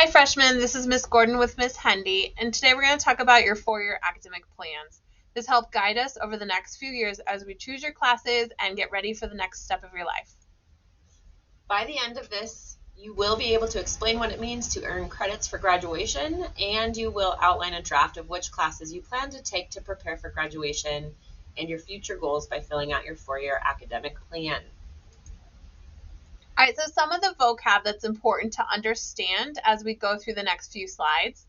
Hi freshmen, this is Miss Gordon with Miss Hendy, and today we're going to talk about your four-year academic plans. This helps guide us over the next few years as we choose your classes and get ready for the next step of your life. By the end of this, you will be able to explain what it means to earn credits for graduation, and you will outline a draft of which classes you plan to take to prepare for graduation and your future goals by filling out your four-year academic plan. All right, so some of the vocab that's important to understand as we go through the next few slides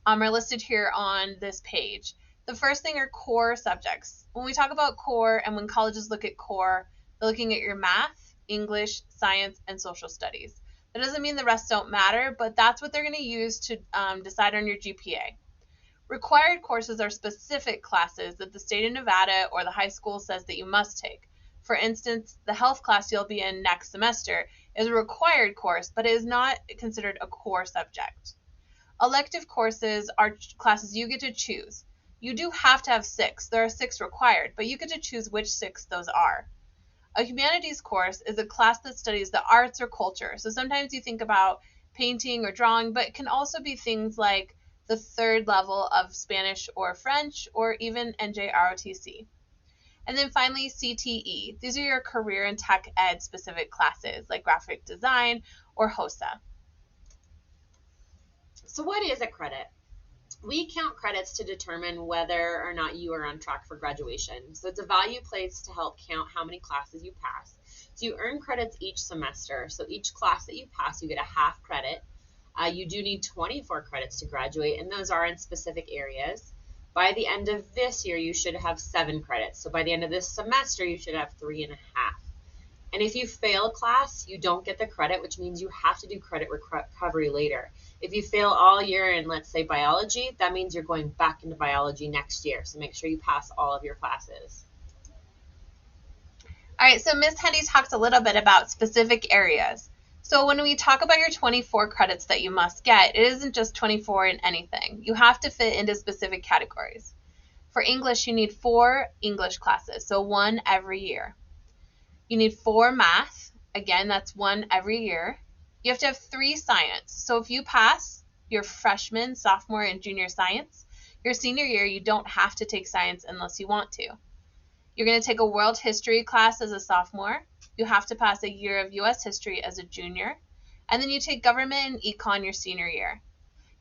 are listed here on this page. The first thing are core subjects. When we talk about core and when colleges look at core, they're looking at your math, English, science, and social studies. That doesn't mean the rest don't matter, but that's what they're going to use to decide on your GPA. Required courses are specific classes that the state of Nevada or the high school says that you must take. For instance, the health class you'll be in next semester is a required course, but it is not considered a core subject. Elective courses are classes you get to choose. You do have to have 6. There are 6 required, but you get to choose which 6 those are. A humanities course is a class that studies the arts or culture. So sometimes you think about painting or drawing, but it can also be things like the third level of Spanish or French, or even NJROTC. And then finally, CTE. These are your career and tech ed specific classes like graphic design or HOSA. So what is a credit? We count credits to determine whether or not you are on track for graduation. So it's a value placed to help count how many classes you pass. So you earn credits each semester. So each class that you pass, you get a half credit. You do need 24 credits to graduate, and those are in specific areas. By the end of this year, you should have 7 credits. So by the end of this semester, you should have 3.5. And if you fail a class, you don't get the credit, which means you have to do credit recovery later. If you fail all year in, let's say, biology, that means you're going back into biology next year. So make sure you pass all of your classes. All right, so Ms. Hendy talked a little bit about specific areas. So when we talk about your 24 credits that you must get, it isn't just 24 in anything. You have to fit into specific categories. For English, you need 4 English classes, so 1 every year. You need 4 math. Again, that's 1 every year. You have to have 3 science. So if you pass your freshman, sophomore, and junior science, your senior year, you don't have to take science unless you want to. You're going to take a world history class as a sophomore. You have to pass a year of U.S. history as a junior. And then you take government and econ your senior year.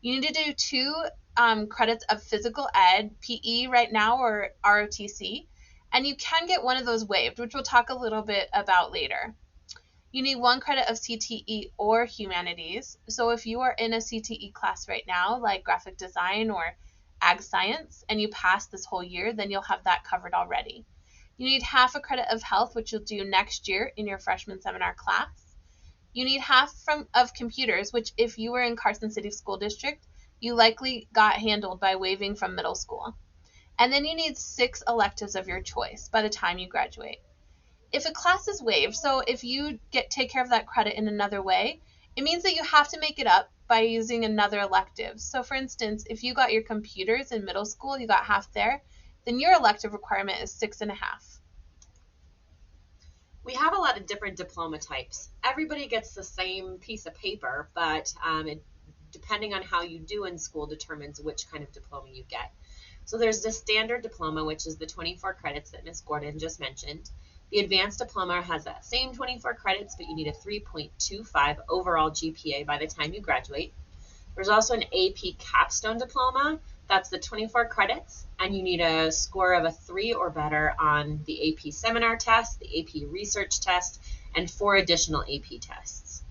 You need to do 2 credits of physical ed, PE right now, or ROTC. And you can get one of those waived, which we'll talk a little bit about later. You need 1 credit of CTE or humanities. So if you are in a CTE class right now, like graphic design or ag science, and you pass this whole year, then you'll have that covered already. You need half a credit of health, which you'll do next year in your freshman seminar class. You need half of computers, which if you were in Carson City School District, you likely got handled by waiving from middle school. And then you need 6 electives of your choice by the time you graduate. If a class is waived, so if you take care of that credit in another way, it means that you have to make it up by using another elective. So for instance, if you got your computers in middle school, you got half there, then your elective requirement is 6.5. We have a lot of different diploma types. Everybody gets the same piece of paper, but depending on how you do in school determines which kind of diploma you get. So there's the standard diploma, which is the 24 credits that Ms. Gordon just mentioned. The advanced diploma has that same 24 credits, but you need a 3.25 overall GPA by the time you graduate. There's also an AP capstone diploma. That's the 24 credits, and you need a score of a 3 or better on the AP seminar test, the AP research test, and 4 additional AP tests.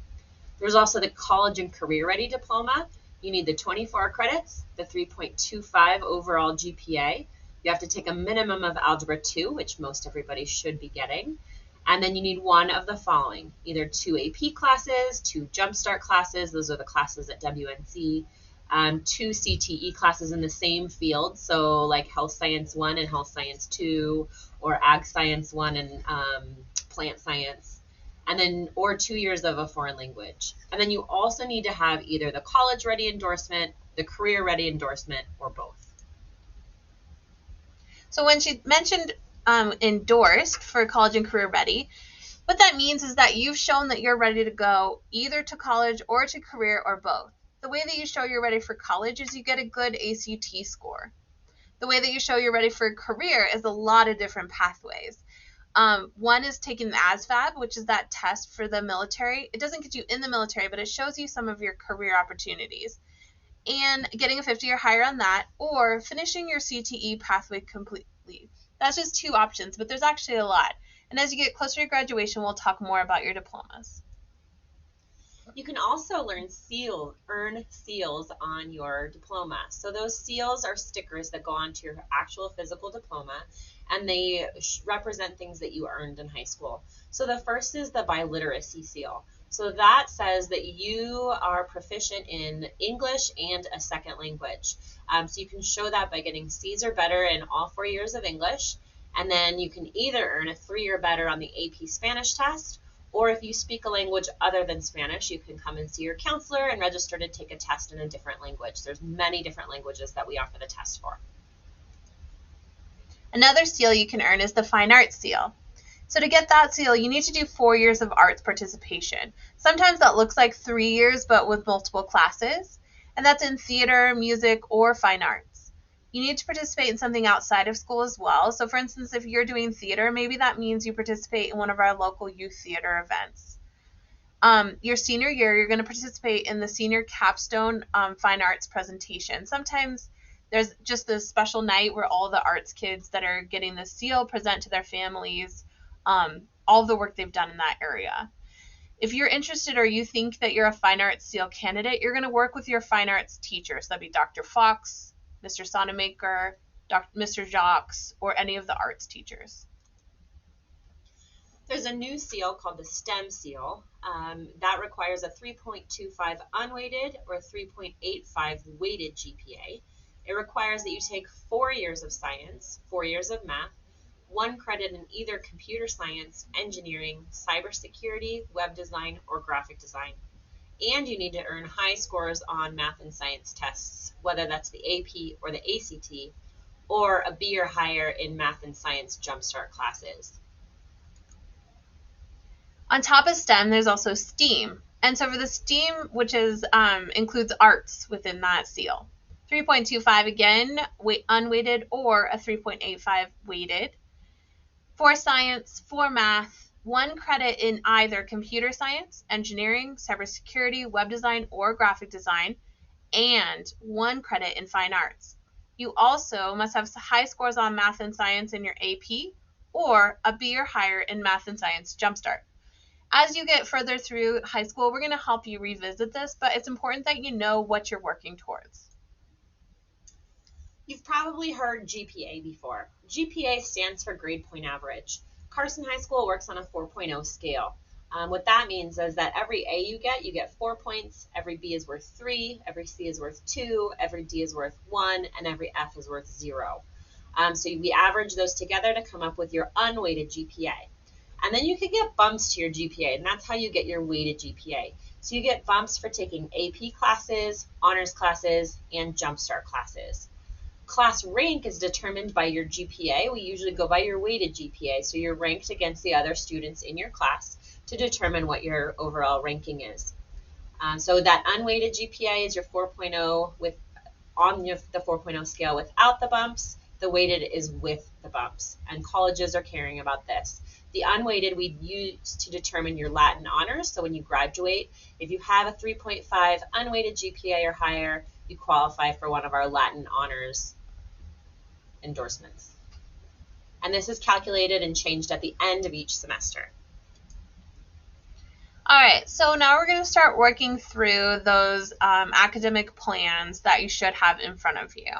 There's also the college and career ready diploma. You need the 24 credits, the 3.25 overall GPA. You have to take a minimum of Algebra 2, which most everybody should be getting. And then you need 1 of the following, either 2 AP classes, 2 Jumpstart classes, those are the classes at WNC, 2 CTE classes in the same field, so like Health Science 1 and Health Science 2, or Ag Science 1 and Plant Science, and then or 2 years of a foreign language. And then you also need to have either the college ready endorsement, the career ready endorsement, or both. So when she mentioned endorsed for college and career ready, what that means is that you've shown that you're ready to go either to college or to career or both. the way that you show you're ready for college is you get a good ACT score. The way that you show you're ready for a career is a lot of different pathways. One is taking the ASVAB, which is that test for the military. It doesn't get you in the military, but it shows you some of your career opportunities. And getting a 50 or higher on that, or finishing your CTE pathway completely. That's just 2 options, but there's actually a lot. And as you get closer to graduation, we'll talk more about your diplomas. You can also earn seals on your diploma. So those seals are stickers that go onto your actual physical diploma, and they represent things that you earned in high school. So the first is the biliteracy seal. So that says that you are proficient in English and a second language. So you can show that by getting C's or better in all 4 years of English, and then you can either earn a 3 or better on the AP Spanish test, or if you speak a language other than Spanish, you can come and see your counselor and register to take a test in a different language. There's many different languages that we offer the test for. Another seal you can earn is the Fine Arts seal. So to get that seal, you need to do 4 years of arts participation. Sometimes that looks like 3 years, but with multiple classes. And that's in theater, music, or fine arts. You need to participate in something outside of school as well. So for instance, if you're doing theater, maybe that means you participate in one of our local youth theater events. Your senior year, you're going to participate in the senior capstone fine arts presentation. Sometimes there's just this special night where all the arts kids that are getting the seal present to their families all the work they've done in that area. If you're interested or you think that you're a fine arts seal candidate, you're going to work with your fine arts teachers. That'd be Dr. Fox, Mr. Sonamaker, Mr. Jacques, or any of the arts teachers. There's a new seal called the STEM seal. That requires a 3.25 unweighted or 3.85 weighted GPA. It requires that you take 4 years of science, 4 years of math, 1 credit in either computer science, engineering, cybersecurity, web design, or graphic design. And you need to earn high scores on math and science tests, whether that's the AP or the ACT, or a B or higher in math and science jumpstart classes. On top of STEM, there's also STEAM. And so for the STEAM, which is includes arts within that seal, 3.25 again, unweighted, or a 3.85 weighted. For science, for math, 1 credit in either computer science, engineering, cybersecurity, web design, or graphic design, and 1 credit in fine arts. You also must have high scores on math and science in your AP, or a B or higher in math and science jumpstart. As you get further through high school, we're going to help you revisit this, but it's important that you know what you're working towards. You've probably heard GPA before. GPA stands for grade point average. Carson High School works on a 4.0 scale. What that means is that every A you get 4 points, every B is worth 3, every C is worth 2, every D is worth 1, and every F is worth 0. So we average those together to come up with your unweighted GPA. And then you can get bumps to your GPA, and that's how you get your weighted GPA. So you get bumps for taking AP classes, honors classes, and jumpstart classes. Class rank is determined by your GPA. We usually go by your weighted GPA, so you're ranked against the other students in your class to determine what your overall ranking is. So that unweighted GPA is your 4.0 on the 4.0 scale without the bumps. The weighted is with the bumps, and colleges are caring about this. The unweighted we use to determine your Latin honors. So when you graduate, if you have a 3.5 unweighted GPA or higher, you qualify for one of our Latin honors endorsements. And this is calculated and changed at the end of each semester. All right, so now we're going to start working through those academic plans that you should have in front of you.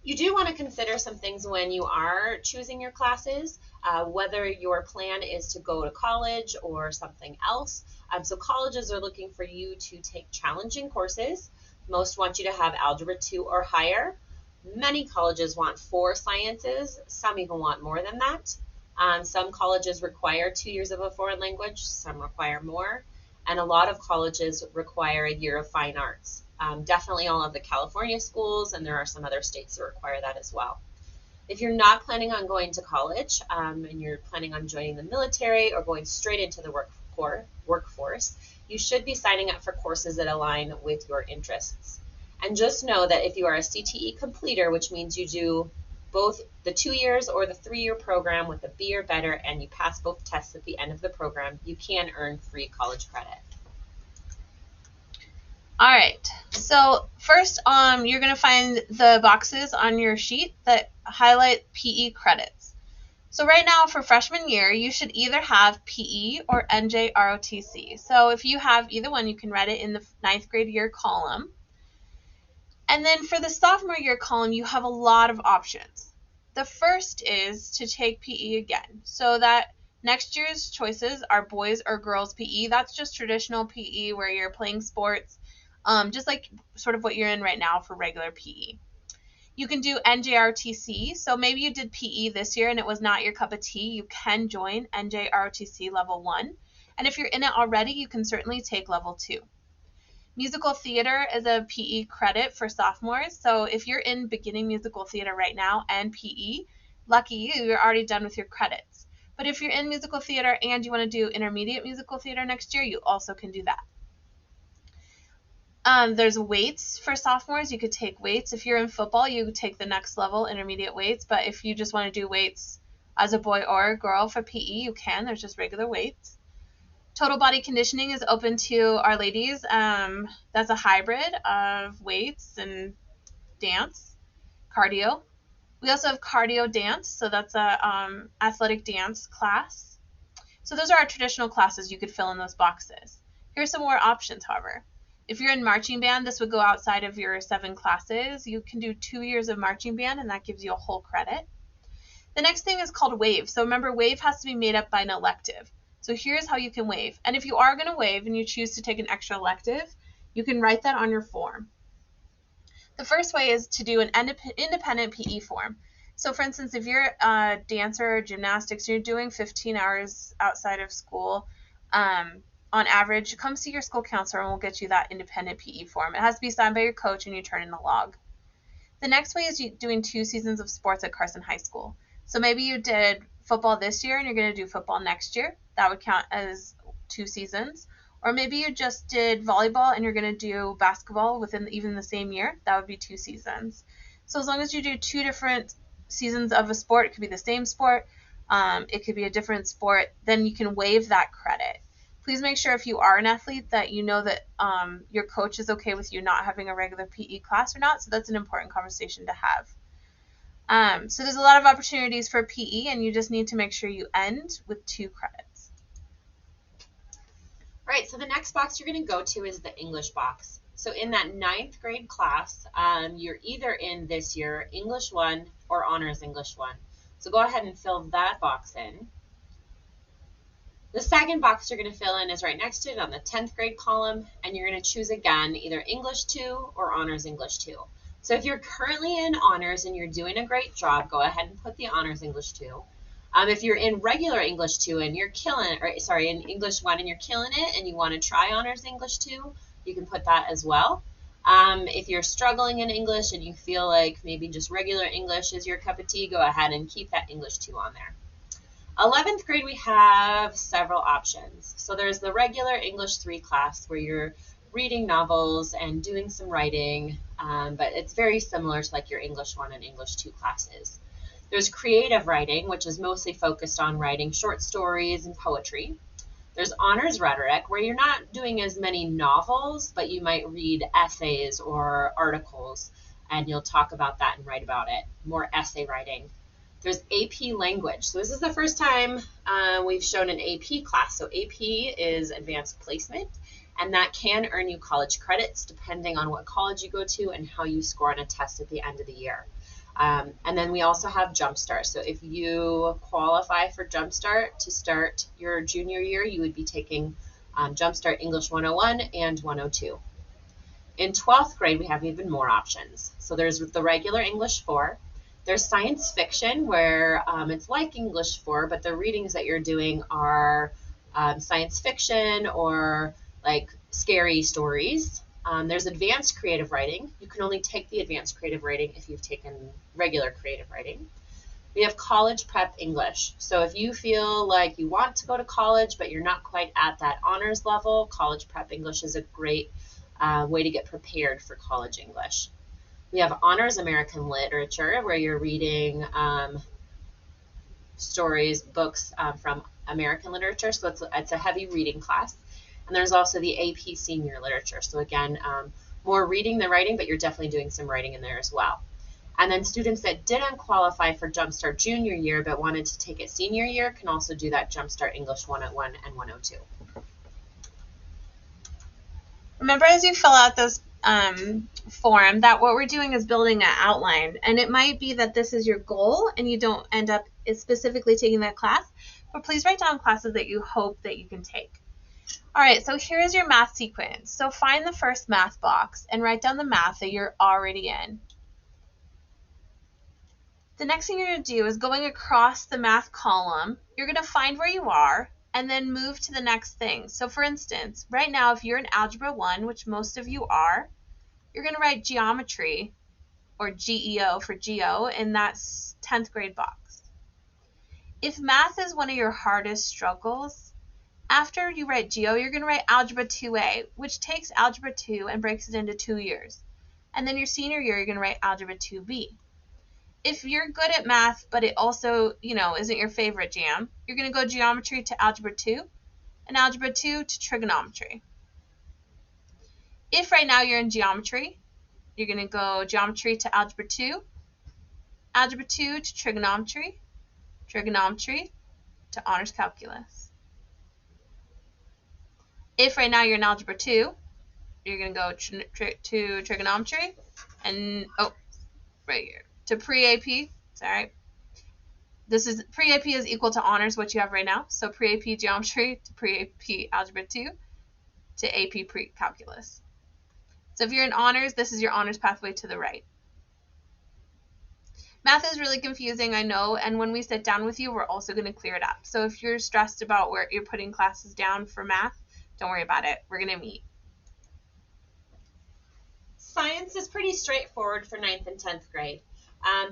You do want to consider some things when you are choosing your classes, whether your plan is to go to college or something else. So colleges are looking for you to take challenging courses. Most want you to have Algebra 2 or higher. Many colleges want 4 sciences. Some even want more than that. Some colleges require 2 years of a foreign language. Some require more. And a lot of colleges require a year of fine arts. Definitely all of the California schools, and there are some other states that require that as well. If you're not planning on going to college and you're planning on joining the military or going straight into the workforce, course, you should be signing up for courses that align with your interests. And just know that if you are a CTE completer, which means you do both the 2 years or the 3-year program with a B or better, and you pass both tests at the end of the program, you can earn free college credit. All right, so first you're going to find the boxes on your sheet that highlight PE credits. So right now for freshman year, you should either have PE or NJROTC. So if you have either one, you can write it in the 9th grade year column. And then for the sophomore year column, you have a lot of options. The first is to take PE again. So that next year's choices are boys or girls PE. That's just traditional PE where you're playing sports, just like sort of what you're in right now for regular PE. You can do NJROTC. So maybe you did PE this year and it was not your cup of tea. You can join NJROTC level 1. And if you're in it already, you can certainly take level 2. Musical theater is a PE credit for sophomores. So if you're in beginning musical theater right now and PE, lucky you, you're already done with your credits. But if you're in musical theater and you want to do intermediate musical theater next year, you also can do that. There's weights for sophomores. You could take weights. If you're in football, you could take the next level, intermediate weights. But if you just want to do weights as a boy or a girl for PE, you can. There's just regular weights. Total body conditioning is open to our ladies. That's a hybrid of weights and dance, cardio. We also have cardio dance, so that's a athletic dance class. So those are our traditional classes. You could fill in those boxes. Here's some more options, however. If you're in marching band, this would go outside of your 7 classes. You can do 2 years of marching band, and that gives you a whole credit. The next thing is called wave. So remember, wave has to be made up by an elective. So here's how you can waive. And if you are going to waive and you choose to take an extra elective, you can write that on your form. The first way is to do an independent PE form. So for instance, if you're a dancer or gymnastics, you're doing 15 hours outside of school, on average, come see your school counselor and we'll get you that independent PE form. It has to be signed by your coach and you turn in the log. The next way is doing 2 seasons of sports at Carson High School. So maybe you did football this year and you're going to do football next year. That would count as 2 seasons. Or maybe you just did volleyball and you're going to do basketball within even the same year. That would be 2 seasons. So as long as you do 2 different seasons of a sport, it could be the same sport, it could be a different sport, then you can waive that credit. Please make sure if you are an athlete that you know that your coach is okay with you not having a regular PE class or not. So that's an important conversation to have. So there's a lot of opportunities for PE, and you just need to make sure you end with 2 credits. All right, so the next box you're going to go to is the English box. So in that 9th grade class, you're either in this year English 1 or Honors English 1. So go ahead and fill that box in. The second box you're going to fill in is right next to it on the 10th grade column, and you're going to choose again either English 2 or Honors English 2. So if you're currently in Honors and you're doing a great job, go ahead and put the Honors English 2. If you're in regular English 2 and you're killing, in English 1 and you're killing it and you want to try Honors English 2, you can put that as well. If you're struggling in English and you feel like maybe just regular English is your cup of tea, go ahead and keep that English 2 on there. 11th grade, we have several options. So there's the regular English 3 class where you're reading novels and doing some writing, but it's very similar to like your English 1 and English 2 classes. There's creative writing, which is mostly focused on writing short stories and poetry. There's honors rhetoric, where you're not doing as many novels, but you might read essays or articles, and you'll talk about that and write about it, more essay writing. There's AP language. So this is the first time we've shown an AP class. So AP is advanced placement, and that can earn you college credits depending on what college you go to and how you score on a test at the end of the year. And then we also have Jumpstart. So if you qualify for Jumpstart to start your junior year, you would be taking Jumpstart English 101 and 102. In 12th grade, we have even more options. So there's the regular English 4. There's science fiction, where it's like English 4, but the readings that you're doing are science fiction or like scary stories. There's advanced creative writing. You can only take the advanced creative writing if you've taken regular creative writing. We have college prep English. So if you feel like you want to go to college, but you're not quite at that honors level, college prep English is a great way to get prepared for college English. We have honors American literature, where you're reading stories, books from American literature. So it's a heavy reading class. And there's also the AP senior literature. So again, more reading than writing, but you're definitely doing some writing in there as well. And then students that didn't qualify for Jumpstart junior year but wanted to take it senior year can also do that Jumpstart English 101 and 102. Remember, as you fill out this form, that what we're doing is building an outline. And it might be that this is your goal and you don't end up specifically taking that class, but please write down classes that you hope that you can take. All right, so here is your math sequence. So find the first math box and write down the math that you're already in. The next thing you're going to do is going across the math column, you're going to find where you are and then move to the next thing. So for instance, right now if you're in Algebra 1, which most of you are, you're going to write geometry, or GEO for geo, in that 10th grade box. If math is one of your hardest struggles, after you write geo, you're going to write Algebra 2A, which takes Algebra 2 and breaks it into 2 years. And then your senior year, you're going to write Algebra 2B. If you're good at math, but it also, isn't your favorite jam, you're going to go geometry to Algebra 2 and Algebra 2 to trigonometry. If right now you're in geometry, you're going to go geometry to Algebra 2, Algebra 2 to trigonometry, trigonometry to honors calculus. If right now you're in Algebra 2, you're going to go to trigonometry and, right here, to pre-AP, sorry. This is, pre-AP is equal to honors, what you have right now. So pre-AP geometry to pre-AP algebra 2 to AP pre-calculus. So if you're in honors, this is your honors pathway to the right. Math is really confusing, I know, and when we sit down with you, we're also going to clear it up. So if you're stressed about where you're putting classes down for math, don't worry about it. We're going to meet. Science is pretty straightforward for 9th and 10th grade.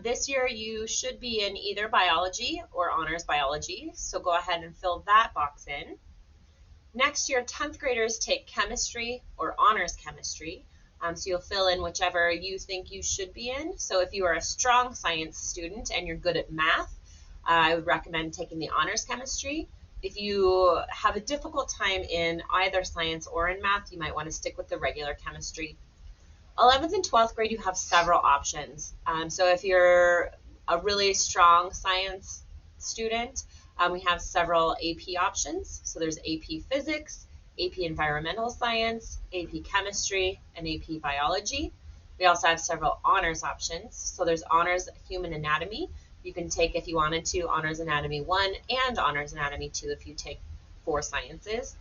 This year you should be in either biology or honors biology, so go ahead and fill that box in. Next year, 10th graders take chemistry or honors chemistry, so you'll fill in whichever you think you should be in. So if you are a strong science student and you're good at math, I would recommend taking the honors chemistry. If you have a difficult time in either science or in math, you might want to stick with the regular chemistry. 11th and 12th grade, you have several options. So if you're a really strong science student, we have several AP options. So there's AP Physics, AP Environmental Science, AP Chemistry, and AP Biology. We also have several honors options. So there's Honors Human Anatomy. You can take, if you wanted to, Honors Anatomy 1 and Honors Anatomy 2 if you take 4 sciences.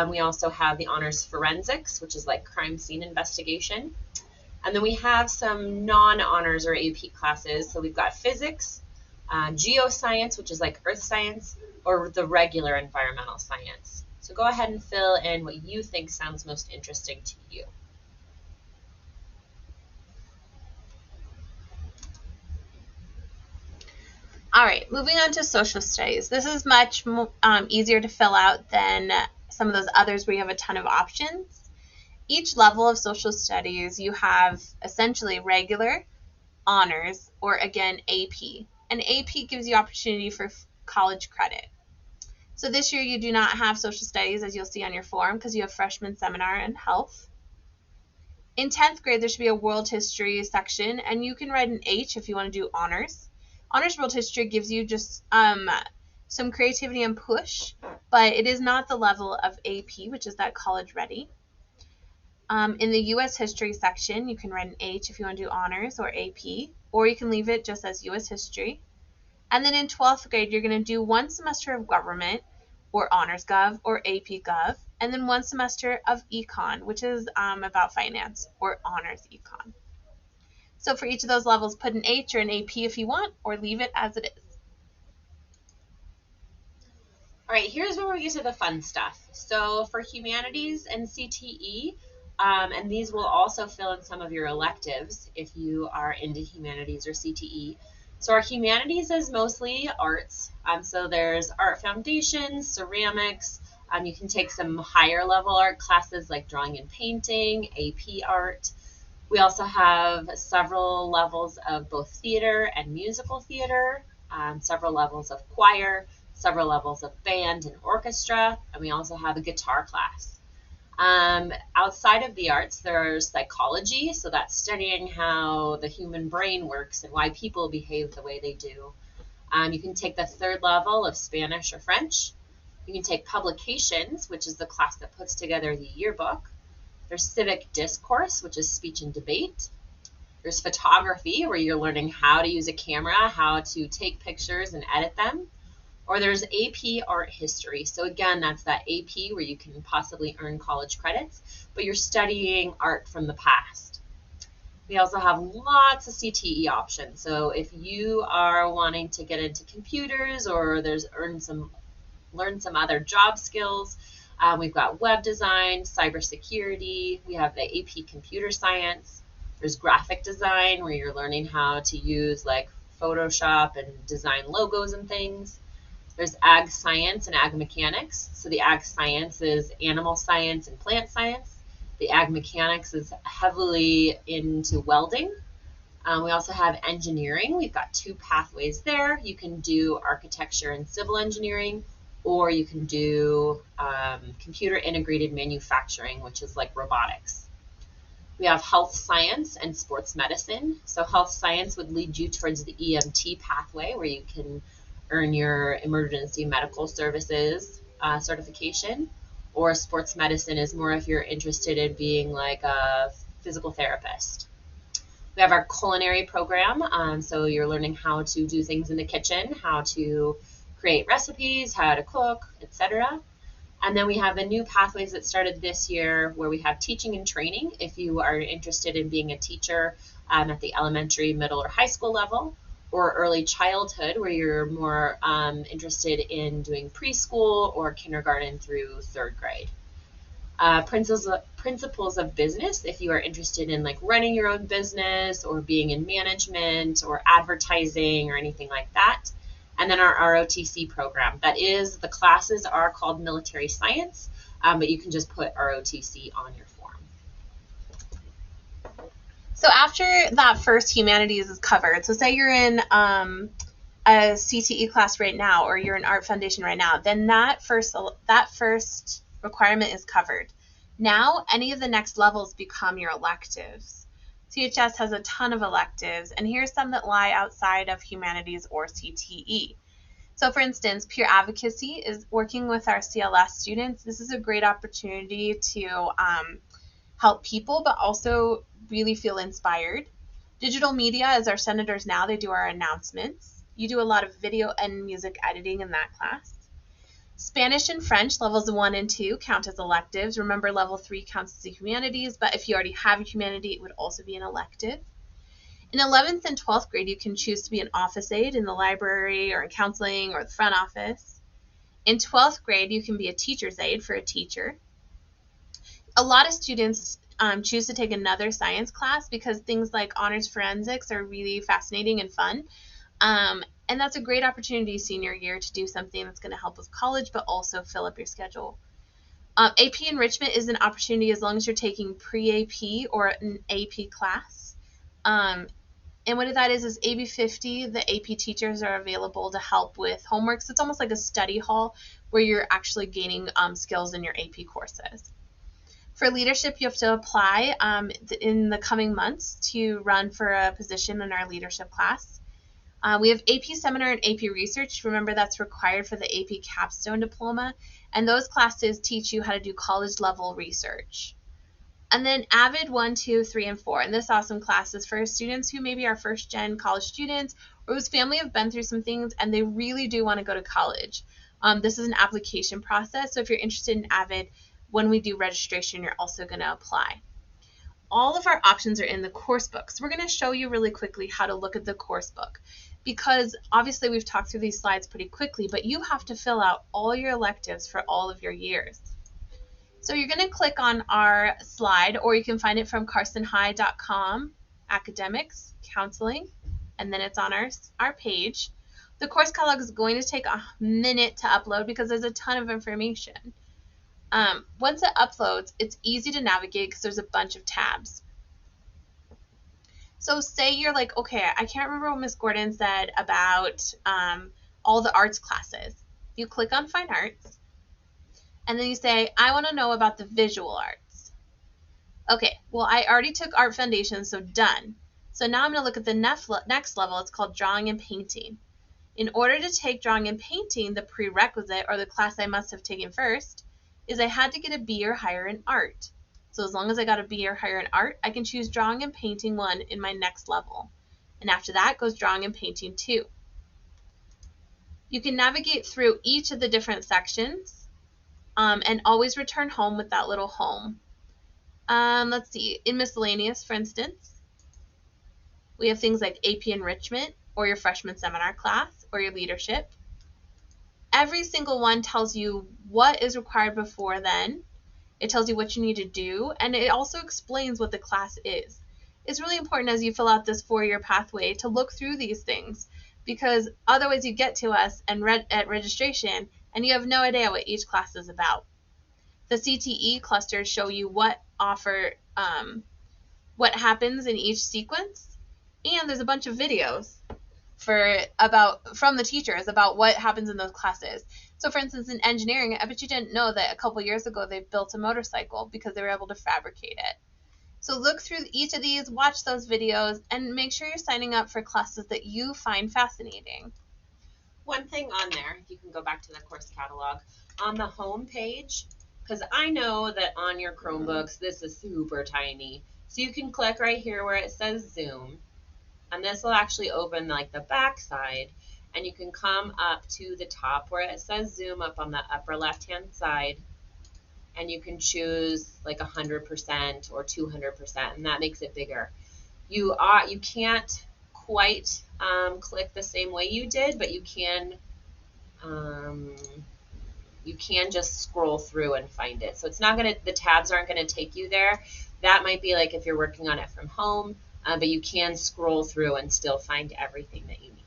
We also have the Honors Forensics, which is like crime scene investigation. And then we have some non-honors or AP classes. So we've got Physics, Geoscience, which is like Earth Science, or the regular Environmental Science. So go ahead and fill in what you think sounds most interesting to you. All right, moving on to social studies. This is much easier to fill out than some of those others where you have a ton of options. Each level of social studies, you have essentially regular, honors, or again, AP. And AP gives you opportunity for college credit. So this year you do not have social studies, as you'll see on your form, because you have freshman seminar and health. In 10th grade, there should be a world history section, and you can write an H if you want to do honors. Honors World History gives you just some creativity and push, but it is not the level of AP, which is that college ready. In the U.S. History section, you can write an H if you want to do honors or AP, or you can leave it just as U.S. History. And then in 12th grade, you're going to do 1 semester of government, or honors gov, or AP gov, and then 1 semester of econ, which is about finance, or honors econ. So for each of those levels, put an H or an AP if you want, or leave it as it is. All right, here's where we get to the fun stuff. So for humanities and CTE, and these will also fill in some of your electives if you are into humanities or CTE. So our humanities is mostly arts. So there's art foundations, ceramics. You can take some higher level art classes like drawing and painting, AP art. We also have several levels of both theater and musical theater, several levels of choir, several levels of band and orchestra, and we also have a guitar class. Outside of the arts, there's psychology, so that's studying how the human brain works and why people behave the way they do. You can take the third level of Spanish or French. You can take publications, which is the class that puts together the yearbook. There's civic discourse, which is speech and debate. There's photography, where you're learning how to use a camera, how to take pictures and edit them. Or there's AP art history. So again, that's that AP where you can possibly earn college credits, but you're studying art from the past. We also have lots of CTE options. So if you are wanting to get into computers or learn some other job skills, we've got web design, cybersecurity. We have the AP computer science. There's graphic design, where you're learning how to use like Photoshop and design logos and things. There's ag science and ag mechanics. So the ag science is animal science and plant science. The ag mechanics is heavily into welding. We also have engineering. We've got 2 pathways there. You can do architecture and civil engineering, or you can do computer integrated manufacturing, which is like robotics. We have health science and sports medicine. So health science would lead you towards the EMT pathway, where you can earn your emergency medical services certification, or sports medicine is more if you're interested in being like a physical therapist. We have our culinary program, so you're learning how to do things in the kitchen, how to create recipes, how to cook, etc. And then we have the new pathways that started this year, where we have teaching and training if you are interested in being a teacher at the elementary, middle, or high school level, or early childhood, where you're more interested in doing preschool or kindergarten through 3rd grade. Principles of business, if you are interested in like running your own business or being in management or advertising or anything like that. And then our ROTC program. That is, the classes are called military science, but you can just put ROTC on your form. So after that first humanities is covered, so say you're in a CTE class right now, or you're in Art Foundation right now, then that first requirement is covered. Now any of the next levels become your electives. CHS has a ton of electives, and here's some that lie outside of humanities or CTE. So for instance, peer advocacy is working with our CLS students. This is a great opportunity to help people, but also really feel inspired. Digital media is our senators now. They do our announcements. You do a lot of video and music editing in that class. Spanish and French, levels 1 and 2, count as electives. Remember, level 3 counts as a humanities, but if you already have a humanity, it would also be an elective. In 11th and 12th grade, you can choose to be an office aide in the library or in counseling or the front office. In 12th grade, you can be a teacher's aide for a teacher. A lot of students choose to take another science class because things like honors forensics are really fascinating and fun. And that's a great opportunity senior year to do something that's going to help with college, but also fill up your schedule. AP enrichment is an opportunity as long as you're taking pre-AP or an AP class. And what that is AB 50, the AP teachers are available to help with homework. So it's almost like a study hall where you're actually gaining skills in your AP courses. For leadership, you have to apply in the coming months to run for a position in our leadership class. We have AP Seminar and AP Research. Remember, that's required for the AP Capstone Diploma. And those classes teach you how to do college-level research. And then AVID 1, 2, 3, and 4. And this awesome class is for students who maybe are first-gen college students or whose family have been through some things and they really do want to go to college. This is an application process. So if you're interested in AVID, when we do registration, you're also going to apply. All of our options are in the course book. So we're going to show you really quickly how to look at the course book, because obviously we've talked through these slides pretty quickly, but you have to fill out all your electives for all of your years. So you're going to click on our slide, or you can find it from carsonhigh.com, academics, counseling, and then it's on our page. The course catalog is going to take a minute to upload because there's a ton of information. Once it uploads, it's easy to navigate because there's a bunch of tabs. So say you're like, okay, I can't remember what Miss Gordon said about all the arts classes. You click on Fine Arts, and then you say, I want to know about the visual arts. Okay, well, I already took Art Foundation, so done. So now I'm going to look at the next level. It's called Drawing and Painting. In order to take Drawing and Painting, the prerequisite, or the class I must have taken first, is I had to get a B or higher in art. So as long as I got a B or higher in art, I can choose Drawing and Painting 1 in my next level. And after that goes Drawing and Painting 2. You can navigate through each of the different sections and always return home with that little home. Let's see, in miscellaneous, for instance, we have things like AP Enrichment, or your freshman seminar class, or your leadership. Every single one tells you what is required before then. It tells you what you need to do, and it also explains what the class is. It's really important as you fill out this 4-year pathway to look through these things, because otherwise you get to us and at registration and you have no idea what each class is about. The CTE clusters show you what happens in each sequence, and there's a bunch of videos from the teachers about what happens in those classes. So for instance, in engineering, I bet you didn't know that a couple years ago they built a motorcycle because they were able to fabricate it. So look through each of these, watch those videos, and make sure you're signing up for classes that you find fascinating. One thing on there, if you can go back to the course catalog, on the home page, because I know that on your Chromebooks this is super tiny. So you can click right here where it says Zoom, and this will actually open like the back side, and you can come up to the top where it says Zoom up on the upper left hand side, and you can choose like 100% or 200%, and that makes it bigger. You can't quite click the same way you did, but you can just scroll through and find it. So it's not the tabs aren't gonna take you there. That might be like if you're working on it from home, but you can scroll through and still find everything that you need.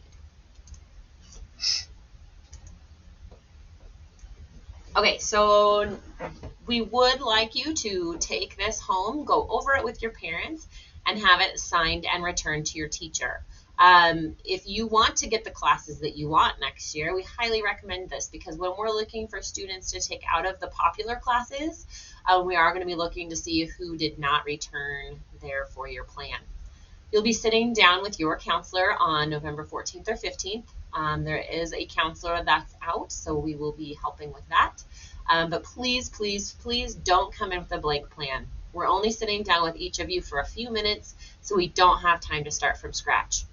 Okay, so we would like you to take this home, go over it with your parents, and have it signed and returned to your teacher. If you want to get the classes that you want next year, we highly recommend this, because when we're looking for students to take out of the popular classes, we are going to be looking to see who did not return their 4-year plan. You'll be sitting down with your counselor on November 14th or 15th. There is a counselor that's out, so we will be helping with that. But please, please, please don't come in with a blank plan. We're only sitting down with each of you for a few minutes, so we don't have time to start from scratch.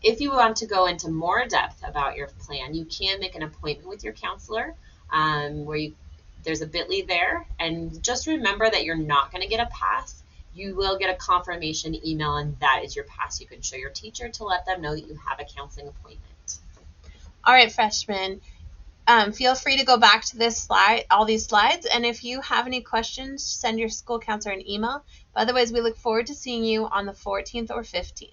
If you want to go into more depth about your plan, you can make an appointment with your counselor there's a bit.ly there. And just remember that you're not going to get a pass. You will get a confirmation email, and that is your pass. You can show your teacher to let them know that you have a counseling appointment. All right, freshmen, feel free to go back to all these slides, and if you have any questions, send your school counselor an email. But otherwise, we look forward to seeing you on the 14th or 15th.